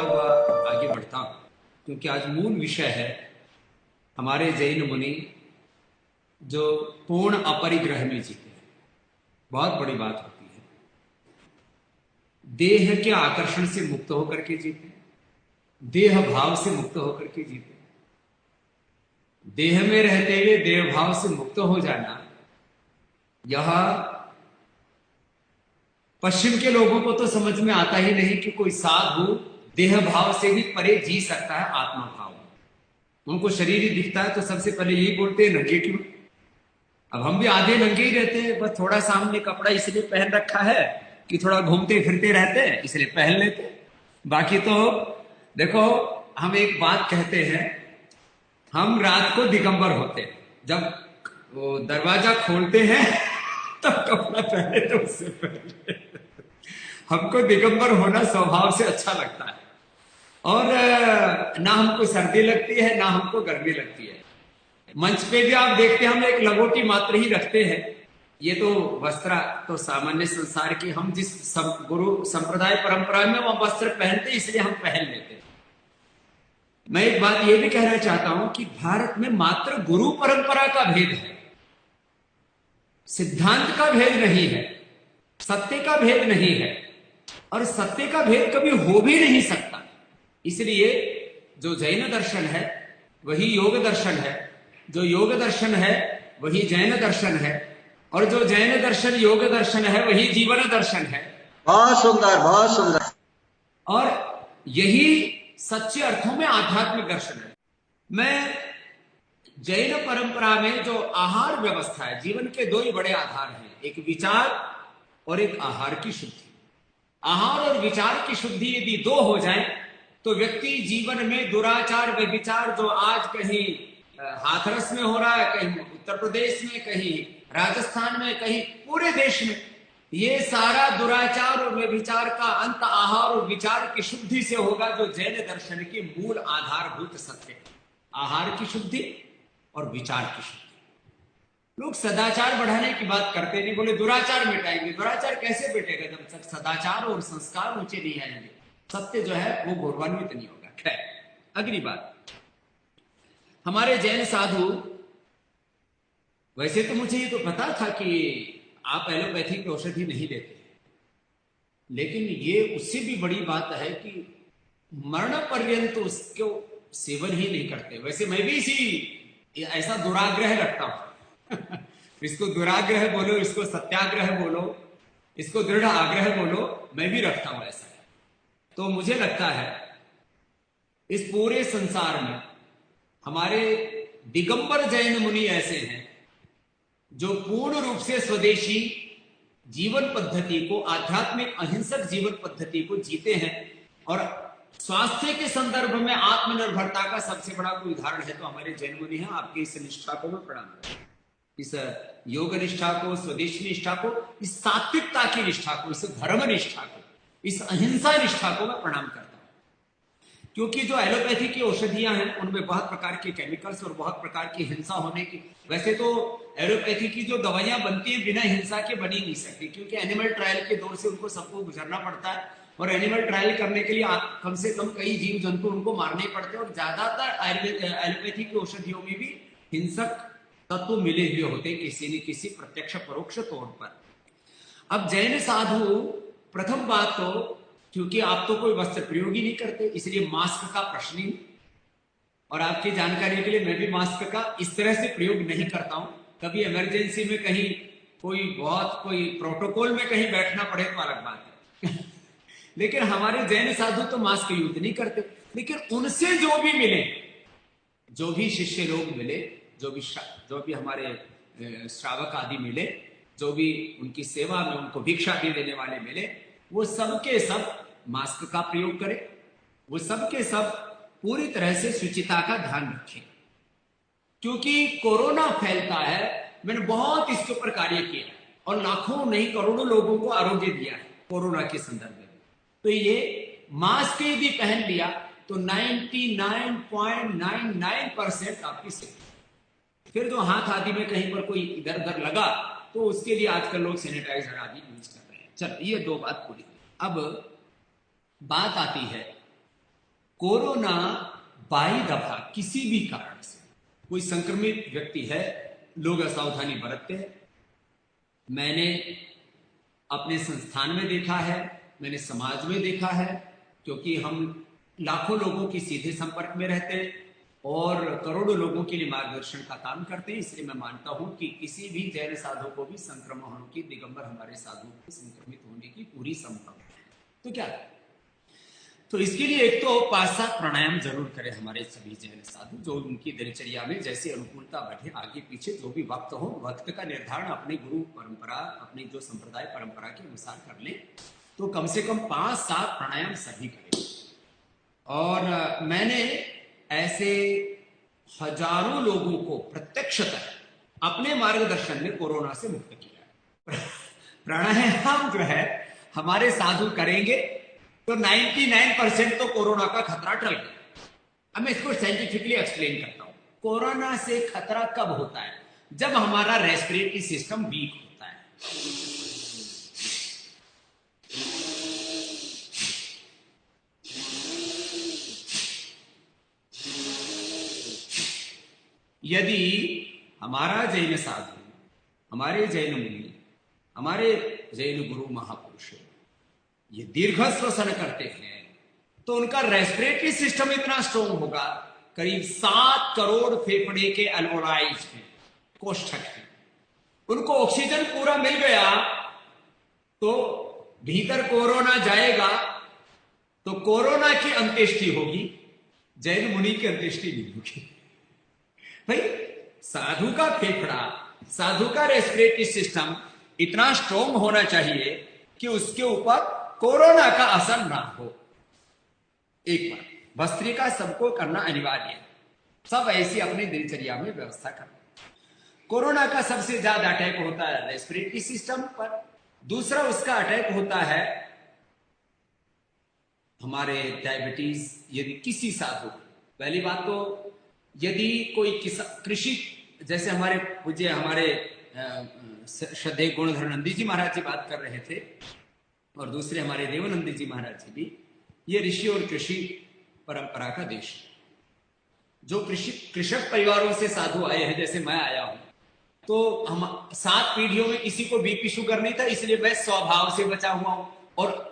हुआ आगे बढ़ता हूं, क्योंकि आज मूल विषय है हमारे जैन मुनि जो पूर्ण अपरिग्रह में जीते हैं। बहुत बड़ी बात होती है, देह के आकर्षण से मुक्त होकर के जीते हैं, देह भाव से मुक्त होकर के जीते हैं। देह में रहते हुए देह भाव से मुक्त हो जाना, यह पश्चिम के लोगों को तो समझ में आता ही नहीं कि कोई साधु देह भाव से भी परे जी सकता है आत्मा भाव। उनको शरीर ही दिखता है तो सबसे पहले यही बोलते हैं नंगे क्यों। अब हम भी आधे नंगे ही रहते हैं, बस थोड़ा सामने कपड़ा इसलिए पहन रखा है कि थोड़ा घूमते फिरते रहते हैं इसलिए पहन लेते हैं। बाकी तो देखो, हम एक बात कहते हैं, हम रात को दिगंबर होते हैं, जब वो दरवाजा खोलते हैं तब कपड़ा पहने तो उससे पहले हमको दिगंबर होना स्वभाव से अच्छा लगता है। और ना हमको सर्दी लगती है ना हमको गर्मी लगती है। मंच पे भी आप देखते हैं हम एक लंगोटी मात्र ही रखते हैं। ये तो वस्त्र तो सामान्य संसार की, हम जिस गुरु संप्रदाय परंपरा में वो वस्त्र पहनते इसलिए हम पहन लेते हैं। मैं एक बात ये भी कहना चाहता हूं कि भारत में मात्र गुरु परंपरा का भेद है, सिद्धांत का भेद नहीं है, सत्य का भेद नहीं है, और सत्य का भेद कभी हो भी नहीं सकता। इसलिए जो जैन दर्शन है वही योग दर्शन है, जो योग दर्शन है वही जैन दर्शन है, और जो जैन दर्शन योग दर्शन है वही जीवन दर्शन है। बहुत सुंदर, बहुत सुंदर। और यही सच्चे अर्थों में आध्यात्मिक दर्शन है। मैं जैन परंपरा में जो आहार व्यवस्था है, जीवन के दो ही बड़े आधार हैं, एक विचार और एक आहार की शुद्धि। आहार और विचार की शुद्धि यदि दो हो जाए तो व्यक्ति जीवन में दुराचार व्यभिचार जो आज कहीं हाथरस में हो रहा है, कहीं उत्तर प्रदेश में, कहीं राजस्थान में, कहीं पूरे देश में, ये सारा दुराचार और व्यभिचार का अंत आहार और विचार की शुद्धि से होगा, जो जैन दर्शन के मूल आधारभूत सत्य, आहार की शुद्धि और विचार की शुद्धि। लोग सदाचार बढ़ाने की बात करते नहीं, बोले दुराचार मिटाएंगे। दुराचार कैसे मिटेगा जब तक सदाचार और संस्कार ऊंचे नहीं आएंगे, सत्य जो है वो गौरवान्वित नहीं होगा। खैर, अगली बात, हमारे जैन साधु, वैसे तो मुझे ये तो पता था कि आप एलोपैथिक औषधि नहीं देते, लेकिन ये उससे भी बड़ी बात है कि मरण पर्यंत उसको सेवन ही नहीं करते। वैसे मैं भी इसी ऐसा दुराग्रह रखता हूं इसको दुराग्रह बोलो, इसको सत्याग्रह बोलो, इसको दृढ़ आग्रह बोलो, मैं भी रखता हूं ऐसा। तो मुझे लगता है इस पूरे संसार में हमारे दिगंबर जैन मुनि ऐसे हैं जो पूर्ण रूप से स्वदेशी जीवन पद्धति को, आध्यात्मिक अहिंसक जीवन पद्धति को जीते हैं। और स्वास्थ्य के संदर्भ में आत्मनिर्भरता का सबसे बड़ा कोई उदाहरण है तो हमारे जैन मुनि हैं। आपके इस निष्ठा को मैं प्रणाम करता हूं, इस योग निष्ठा को, स्वदेशी निष्ठा को, इस सात्विकता की निष्ठा को, इस धर्म निष्ठा को, इस अहिंसा निष्ठा को मैं प्रणाम करता हूं। क्योंकि जो एलोपैथी की औषधियां हैं उनमें बहुत प्रकार के केमिकल्स और बहुत प्रकार की हिंसा होने की, वैसे तो एलोपैथी की जो दवाइयां बनती हैं बिना हिंसा के बनी नहीं सकती, क्योंकि एनिमल ट्रायल के दौर से उनको सबको गुजरना पड़ता है, और एनिमल ट्रायल करने के लिए कम से कम कई जीव जंतु उनको मारने पड़ते हैं, और ज्यादातर एलोपैथी की औषधियों में भी हिंसक तत्व मिले हुए होते किसी न किसी प्रत्यक्ष परोक्ष तौर पर। अब जैन साधु, प्रथम बात तो, क्योंकि आप तो कोई वस्त्र प्रयोग ही नहीं करते इसलिए मास्क का प्रश्न ही, और आपकी जानकारी के लिए मैं भी मास्क का इस तरह से प्रयोग नहीं करता हूं। कभी इमरजेंसी में कहीं कोई प्रोटोकॉल में कहीं बैठना पड़े तो अलग बात है लेकिन हमारे जैन साधु तो मास्क यूज नहीं करते। लेकिन उनसे जो भी मिले, जो भी शिष्य लोग मिले, जो भी हमारे श्रावक आदि मिले, जो भी उनकी सेवा में उनको भिक्षा भी देने वाले मिले, वो सबके सब मास्क का प्रयोग करें, वो सबके सब पूरी तरह से शुचिता का ध्यान रखें, क्योंकि कोरोना फैलता है। मैंने बहुत इसके ऊपर कार्य किया और लाखों नहीं करोड़ों लोगों को आरोग्य दिया है कोरोना के संदर्भ में। तो ये मास्क यदि पहन लिया तो 99.99% आपकी सेफ्टी। फिर जो हाथ आदि में कहीं पर कोई इधर उधर लगा तो उसके लिए आजकल लोग सैनिटाइजर आदि यूज कर रहे हैं। चलो, ये दो बात पूरी। अब बात आती है कोरोना बाई दफा किसी भी कारण से कोई संक्रमित व्यक्ति है, लोग असावधानी बरतते हैं। मैंने अपने संस्थान में देखा है, मैंने समाज में देखा है, क्योंकि हम लाखों लोगों की सीधे संपर्क में रहते हैं और करोड़ों लोगों के लिए मार्गदर्शन का काम करते हैं। इसलिए मैं मानता हूं कि किसी भी जैन साधु को भी संक्रमण होने की, दिगंबर हमारे साधु को संक्रमित होने की पूरी संभावना है। तो क्या, तो इसके लिए एक तो 5-7 प्राणायाम जरूर करें हमारे सभी जैन साधु, जो उनकी दिनचर्या में जैसे अनुकूलता बढ़े, आगे पीछे जो भी वक्त हो, वक्त का निर्धारण अपने गुरु परंपरा, अपनी जो संप्रदाय परंपरा के अनुसार कर ले। तो कम से कम 5-7 प्राणायाम सभी करें। और मैंने ऐसे हजारों लोगों को प्रत्यक्षतः अपने मार्गदर्शन में कोरोना से मुक्त किया। प्राणायाम जो है हमारे साधु करेंगे तो 99% तो कोरोना का खतरा टल गया। अब मैं इसको साइंटिफिकली एक्सप्लेन करता हूं। कोरोना से खतरा कब होता है? जब हमारा रेस्पिरेटरी सिस्टम वीक होता है। यदि हमारा जैन साधु, हमारे जैन मुनि, हमारे जैन गुरु महापुरुष ये दीर्घ श्वसन करते हैं तो उनका रेस्पिरेटरी सिस्टम इतना स्ट्रोंग होगा, करीब 7 करोड़ फेफड़े के अल्वोलाइज हैं, कोष्ठक हैं, उनको ऑक्सीजन पूरा मिल गया तो भीतर कोरोना जाएगा तो कोरोना की अंत्येष्टि होगी, जैन मुनि की अंत्येष्टि नहीं होगी। भाई साधु का फेफड़ा, साधु का रेस्पिरेटरी सिस्टम इतना स्ट्रोंग होना चाहिए कि उसके ऊपर कोरोना का असर ना हो। एक बार भस्त्रिका सबको करना अनिवार्य है, सब ऐसी अपनी दिनचर्या में व्यवस्था करना। कोरोना का सबसे ज्यादा अटैक होता है रेस्पिरेटरी सिस्टम पर, दूसरा उसका अटैक होता है हमारे डायबिटीज। यदि किसी साधु, पहली बात तो यदि कोई कृषि, जैसे हमारे पूज्य हमारे श्रद्धेय गुणधर नंदी जी महाराज जी बात कर रहे थे और दूसरे हमारे देवानंदी जी महाराज जी भी, ये ऋषि और कृषि परंपरा का देश है। जो कृषक परिवारों से साधु आए हैं, जैसे मैं आया हूं, तो हम 7 पीढ़ियों में किसी को बीपी शुगर नहीं था, इसलिए मैं स्वभाव से बचा हुआ हूं और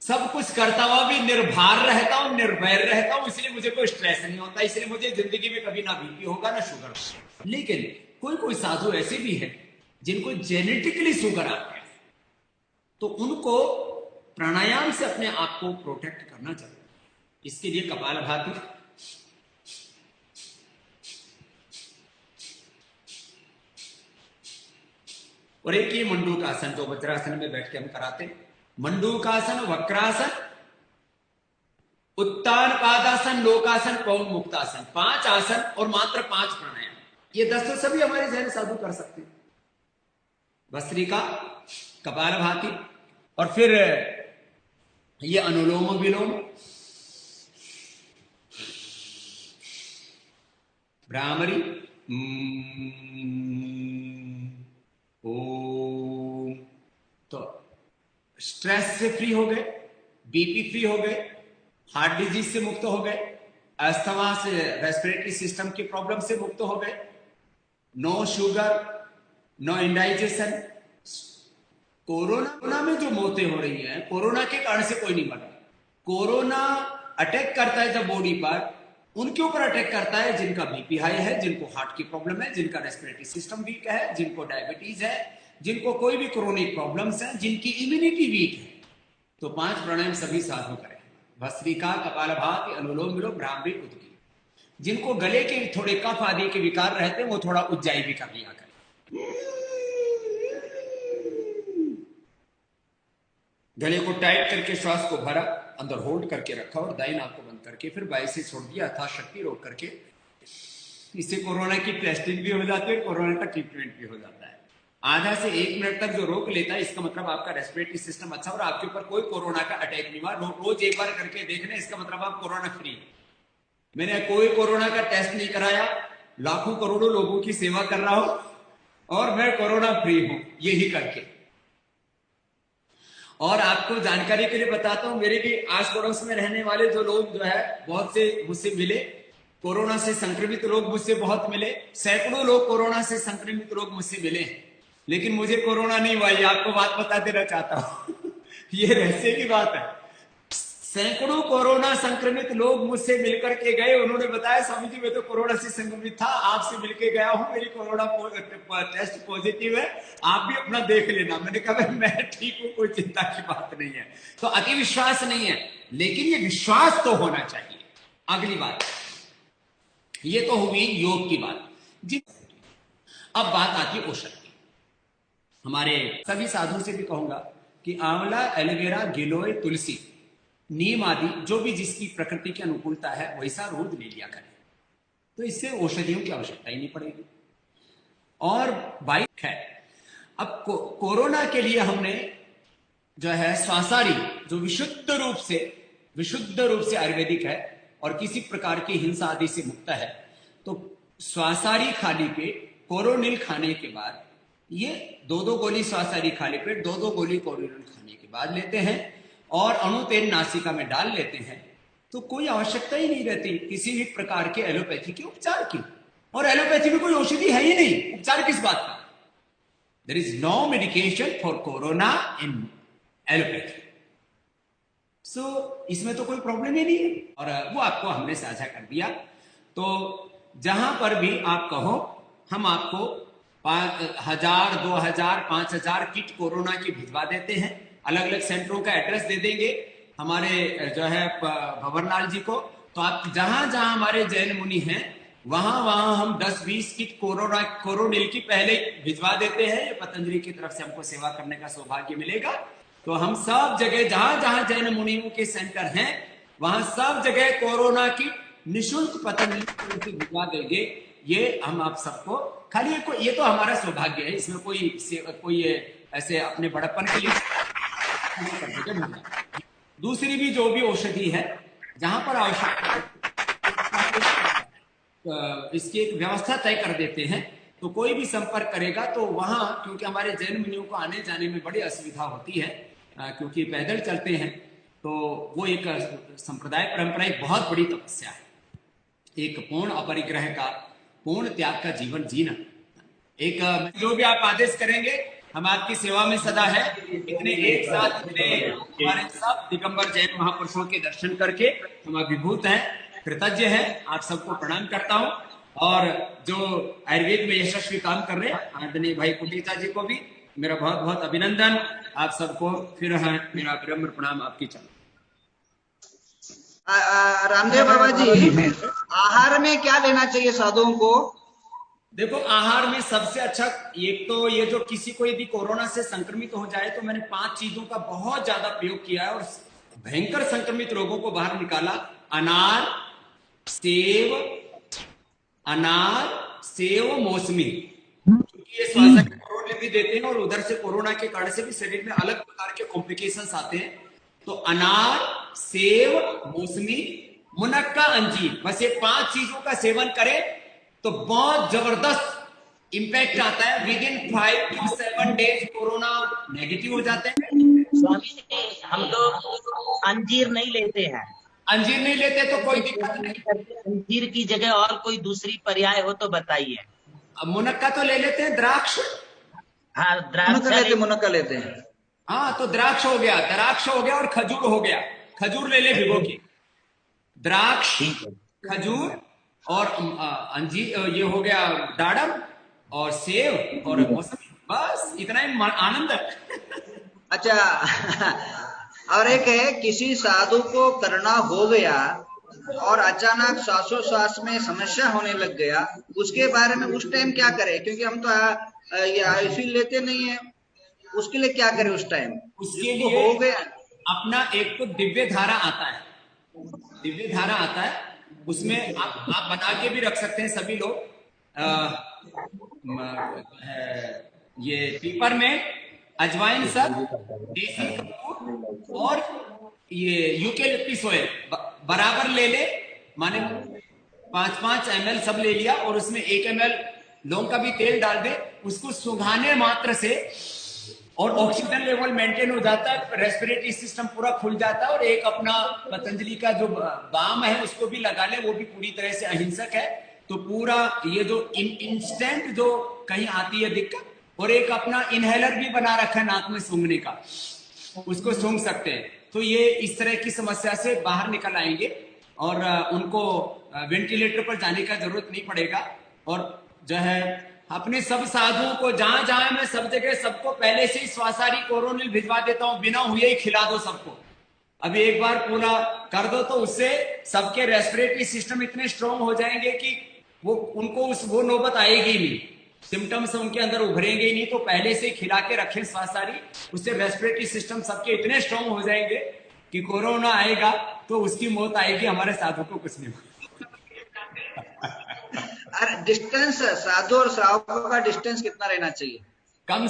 सब कुछ करता हुआ भी निर्भर रहता हूं, निर्भय रहता हूं, इसलिए मुझे कोई स्ट्रेस नहीं होता, इसलिए मुझे जिंदगी में कभी ना बीपी होगा ना शुगर होगा। लेकिन कोई कोई साधु ऐसे भी है जिनको जेनेटिकली शुगर आता है, तो उनको प्राणायाम से अपने आप को प्रोटेक्ट करना चाहिए। इसके लिए कपालभाति, और एक ये मंडूकासन जो वज्रासन में बैठ के हम कराते, मंडूकासन, वक्रासन, उत्तान पादासन, लोकासन, पवन मुक्तासन, 5 आसन और मात्र 5 प्राणायाम। ये 10 तो सभी हमारे जैन साधु कर सकते हैं। भस्त्रिका, कपालभाति, और फिर ये अनुलोम विलोम, भ्रामरी, ओम। तो स्ट्रेस से फ्री हो गए, बीपी फ्री हो गए, हार्ट डिजीज से मुक्त हो गए, अस्थमा से, रेस्पिरेटरी सिस्टम की प्रॉब्लम से मुक्त हो गए, no sugar, no indigestion. Corona में जो मौतें हो रही हैं, कोरोना के कारण से कोई नहीं मरा। कोरोना अटैक करता है जब बॉडी पर, उनके ऊपर अटैक करता है जिनका बीपी हाई है, जिनको हार्ट की प्रॉब्लम है, जिनका रेस्पिरेटरी सिस्टम वीक है, जिनको डायबिटीज है, जिनको कोई भी क्रोनिक प्रॉब्लम्स हैं, जिनकी इम्यूनिटी वीक है। तो 5 प्राणायाम सभी साधु करें, भस्त्रिका, कपालभाति, अनुलोम विलोम, भ्रामरी, उदगी। जिनको गले के थोड़े कफ आदि के विकार रहते हैं वो थोड़ा उज्जाई भी कर लिया करें। गले को टाइट करके श्वास को भरा, अंदर होल्ड करके रखा और दाई नाक को बंद करके फिर बाई से छोड़ दिया, यथाशक्ति रोक करके। इससे कोरोना की टेस्टिंग भी हो जाती है, कोरोना का ट्रीटमेंट भी हो जाता है। आधा से 1 मिनट तक जो रोक लेता है, इसका मतलब आपका रेस्पिरेटरी सिस्टम अच्छा और आपके ऊपर कोई कोरोना का अटैक नहीं हुआ। रोज एक बार करके देखने, इसका मतलब आप कोरोना फ्री। मैंने कोई कोरोना का टेस्ट नहीं कराया, लाखों करोड़ों लोगों की सेवा कर रहा हूं और मैं कोरोना फ्री हूं, यही करके। और आपको जानकारी के लिए बताता हूँ, मेरे भी आस पड़ोस में रहने वाले जो लोग जो है बहुत से मुझसे मिले, कोरोना से संक्रमित लोग मुझसे बहुत मिले, सैकड़ों लोग कोरोना से संक्रमित लोग मुझसे मिले हैं, लेकिन मुझे कोरोना नहीं हुआ। ये आपको बात बता देना चाहता हूँ ये रहस्य की बात है। सैकड़ों कोरोना संक्रमित लोग मुझसे मिलकर के गए, उन्होंने बताया स्वामी जी मैं तो कोरोना से संक्रमित था, आपसे मिलके गया हूं, मेरी कोरोना टेस्ट पॉजिटिव है, आप भी अपना देख लेना। मैंने कहा मैं ठीक हूं, कोई चिंता की बात नहीं है। तो अति विश्वास नहीं है, लेकिन ये विश्वास तो होना चाहिए। अगली बात, ये तो हुई योग की बात जी। अब बात आती है औषधि की। हमारे सभी साधुओं से भी कहूंगा कि आंवला, एलोवेरा, गिलोय, तुलसी, नीम आदि जो भी जिसकी प्रकृति की अनुकूलता है वैसा रोज ले लिया करें, तो इससे औषधियों की आवश्यकता ही नहीं पड़ेगी। और बाइक है, अब कोरोना के लिए हमने जो है स्वासारी, जो विशुद्ध रूप से आयुर्वेदिक है और किसी प्रकार की हिंसा आदि से मुक्त है, तो स्वासारी खाली पेट कोरोनिल खाने के बाद, ये 2-2 गोली स्वासारी खाली पेट 2-2 गोली कोरोनिल खाने के बाद लेते हैं और अणु तेल नासिका में डाल लेते हैं, तो कोई आवश्यकता ही नहीं रहती किसी भी प्रकार के एलोपैथी के उपचार की। और एलोपैथी में कोई औषधि है ही नहीं, उपचार किस बात का? There is no medication for corona in allopathy. So इसमें तो कोई प्रॉब्लम ही नहीं है, और वो आपको हमने साझा कर दिया। तो जहां पर भी आप कहो, हम आपको 1000, 2000, 5000 किट कोरोना की भिजवा देते हैं। अलग अलग सेंटरों का एड्रेस दे देंगे हमारे जो है भंवरलाल जी को, तो आप जहां जहां हमारे जैन मुनि हैं वहां वहां हम 10-20 किट कोरोनिल की पहले भिजवा देते हैं। ये पतंजलि की तरफ से हमको सेवा करने का सौभाग्य मिलेगा। तो हम सब जगह जहां जहां जैन मुनियों के सेंटर हैं वहां सब जगह कोरोना की निःशुल्क पतंजलि भिजवा देंगे। ये हम आप सबको, खाली ये तो हमारा सौभाग्य है, इसमें कोई ऐसे अपने बड़प्पन के लिए। दूसरी भी जो भी औषधि है जहां पर आवश्यकता इसकी एक व्यवस्था तय कर देते हैं, तो कोई भी संपर्क करेगा तो वहां, क्योंकि हमारे जैन मुनियों को आने जाने में बड़ी असुविधा होती है, क्योंकि पैदल चलते हैं, तो वो एक संप्रदाय परंपरा एक बहुत बड़ी तपस्या है, एक पूर्ण अपरिग्रह का, पूर्ण त्याग का जीवन जीना। एक जो भी आप आदेश करेंगे हम आपकी सेवा में सदा है। इतने एक साथ हमारे सब दिगंबर जैन महापुरुषों के दर्शन करके हम अभिभूत हैं, कृतज्ञ हैं, आप सबको प्रणाम करता हूं। और जो आयुर्वेद में यशस्वी काम कर रहे हैं आदरणीय भाई कुटीचा जी को भी मेरा बहुत बहुत अभिनंदन। आप सबको फिर है मेरा विनम्र प्रणाम आपकी चरण। रामदेव बाबा जी, आहार में क्या लेना चाहिए साधुओं को? देखो, आहार में सबसे अच्छा, एक तो ये जो किसी को यदि कोरोना से संक्रमित हो जाए तो मैंने 5 चीजों का बहुत ज्यादा प्रयोग किया है और भयंकर संक्रमित रोगों को बाहर निकाला। अनार, सेव, मौसमी, क्योंकि ये श्वास कोरोना भी देते हैं और उधर से कोरोना के कारण से भी शरीर में अलग प्रकार के कॉम्प्लिकेशंस आते हैं। तो अनार, सेव, मौसमी, मुनक्का, अंजीर, बस ये 5 चीजों का सेवन करें तो बहुत जबरदस्त इंपैक्ट आता है। With in 5 to 7 days corona negative हो जाते हैं। स्वामी जी, हम लोग अंजीर नहीं लेते हैं। अंजीर नहीं लेते तो कोई दिक्कत नहीं। अंजीर की जगह और कोई दूसरी पर्याय हो तो बताइए। अब मुनक्का तो ले लेते हैं, द्राक्ष। हाँ, द्राक्ष मुनक्का लेते हैं। हाँ, तो द्राक्ष हो गया और खजूर हो गया। खजूर ले ले भिगो के, द्राक्ष, खजूर और अंजीर, ये हो गया दाड़म और सेव और मौसमी, बस इतना ही आनंद है। अच्छा और एक है, किसी साधु को करना हो गया और अचानक श्वासोश्वास में समस्या होने लग गया, उसके बारे में उस टाइम क्या करें? क्योंकि हम तो ये आयुर्वेद लेते नहीं है, उसके लिए क्या करें उस टाइम? उसके लिए हो गया अपना एक तो दिव्य धारा आता है, दिव्य धारा आता है, उसमें आप बना के भी रख सकते हैं सभी लोग। ये पीपर में अजवाइन सब, देसी कपूर और ये यूकेलिप्टस ऑयल बराबर ले ले, माने 5-5 ml सब ले लिया और उसमें 1 ml लौंग का भी तेल डाल दे। उसको सुंघाने मात्र से और ऑक्सीजन लेवल मेंटेन हो जाता है, रेस्पिरेटरी सिस्टम पूरा खुल जाता है। और एक अपना पतंजलि का जो बाम है उसको भी लगा ले, वो भी पूरी तरह से अहिंसक है। तो पूरा ये जो इंस्टेंट जो कहीं आती है दिक्कत, और एक अपना इनहेलर भी बना रखा है नाक में सूंघने का, उसको सूंघ सकते हैं। तो ये इस तरह की समस्या से बाहर निकल आएंगे और उनको वेंटिलेटर पर जाने का जरूरत नहीं पड़ेगा। और जो है अपने सब साधुओं को जहां जहां मैं सब जगह सबको पहले से ही स्वासारी कोरोनिल भिजवा देता हूं, बिना हुए ही खिला दो सबको। अभी एक बार पूरा कर दो तो उससे सबके रेस्पिरेटरी सिस्टम इतने स्ट्रांग हो जाएंगे कि वो उनको वो नौबत आएगी नहीं, सिम्टम्स उनके अंदर उभरेंगे ही नहीं। तो पहले से खिला के रखें स्वासारी, उससे रेस्पिरेटरी सिस्टम सबके इतने स्ट्रांग हो जाएंगे कि कोरोना आएगा तो उसकी मौत आएगी, हमारे साधु को कुछ नहीं होगा। अरे डिस्टेंस, साधु और श्रावकों का डिस्टेंस कितना रहना चाहिए? कम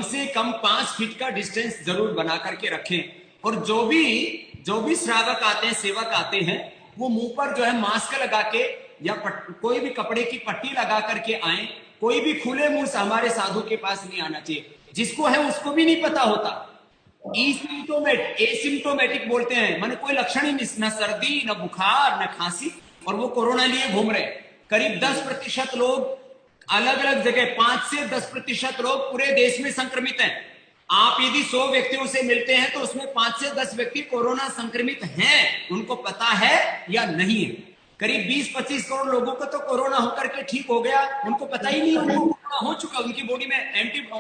से कम 5 फीट का डिस्टेंस जरूर बना करके रखें। और जो भी श्रावक आते हैं, सेवक आते हैं, वो मुंह पर जो है मास्क लगा के या कोई भी कपड़े की पट्टी लगा करके आए। कोई भी खुले मुंह से हमारे साधु के पास नहीं आना चाहिए। जिसको है उसको भी नहीं पता होता। एसिम्टोमेटिक बोलते हैं, माने कोई लक्षण ही नहीं, न सर्दी न बुखार न खांसी, और वो कोरोना लिए घूम रहे। करीब 10% लोग अलग अलग जगह, 5 से 10% लोग पूरे देश में संक्रमित हैं। आप यदि 100 व्यक्तियों से मिलते हैं तो उसमें 5 से 10 व्यक्ति कोरोना संक्रमित हैं, उनको पता है या नहीं है। करीब 20-25 करोड़ लोगों को तो कोरोना होकर के ठीक हो गया, उनको पता ही नहीं उनको कोरोना हो चुका, उनकी बॉडी में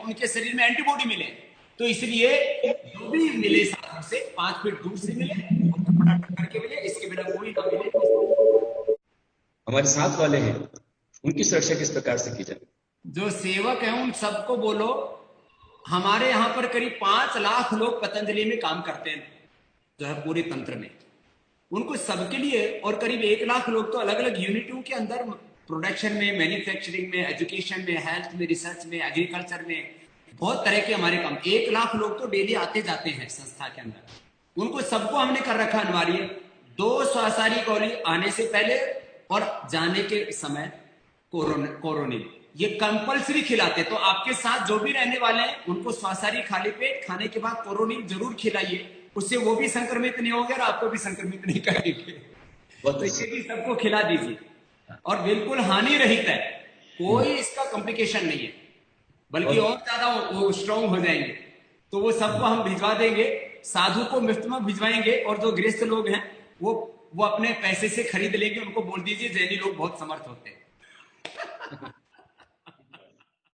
उनके शरीर में एंटीबॉडी मिले। तो इसलिए जो भी मिले साधु से 5 फीट दूर से मिले, कपड़ा टक्कर के मिले, इसके बिना कोई ना मिले। हमारे साथ वाले हैं, उनकी सुरक्षा किस प्रकार से की जाए? जो सेवक हैं उन सबको बोलो, हमारे यहाँ पर करीब 5 लाख लोग पतंजलि में काम करते हैं, जो है पूरे तंत्र में, उनको सबके लिए। और करीब 1 लाख लोग तो अलग अलग यूनिटों के अंदर प्रोडक्शन में, मैन्युफैक्चरिंग में, एजुकेशन में, हेल्थ में, रिसर्च में, एग्रीकल्चर में, बहुत तरह के हमारे काम। 1 लाख लोग तो डेली आते जाते हैं संस्था के अंदर, उनको सबको हमने कर रखा अनिवार्य 2 स्वासारी गोली आने से पहले और जाने के समय कोरोनिल, ये कंपल्सरी खिलाते। तो आपके साथ जो भी रहने वाले हैं उनको स्वासारी खाली पेट खाने के बाद कोरोनिल जरूर खिलाइए, उससे वो भी संक्रमित नहीं होंगे और आपको भी संक्रमित नहीं करेंगे। तो इसे भी सबको खिला दीजिए, और बिल्कुल हानि रहित है, कोई इसका कॉम्प्लिकेशन नहीं है, बल्कि और ज्यादा वो स्ट्रॉन्ग हो जाएंगे। तो वो सबको हम भिजवा देंगे, साधु को मुफ्त में भिजवाएंगे, और जो गृहस्थ लोग हैं वो अपने पैसे से खरीद लेंगे। उनको बोल दीजिए जैनी लोग बहुत समर्थ होते हैं।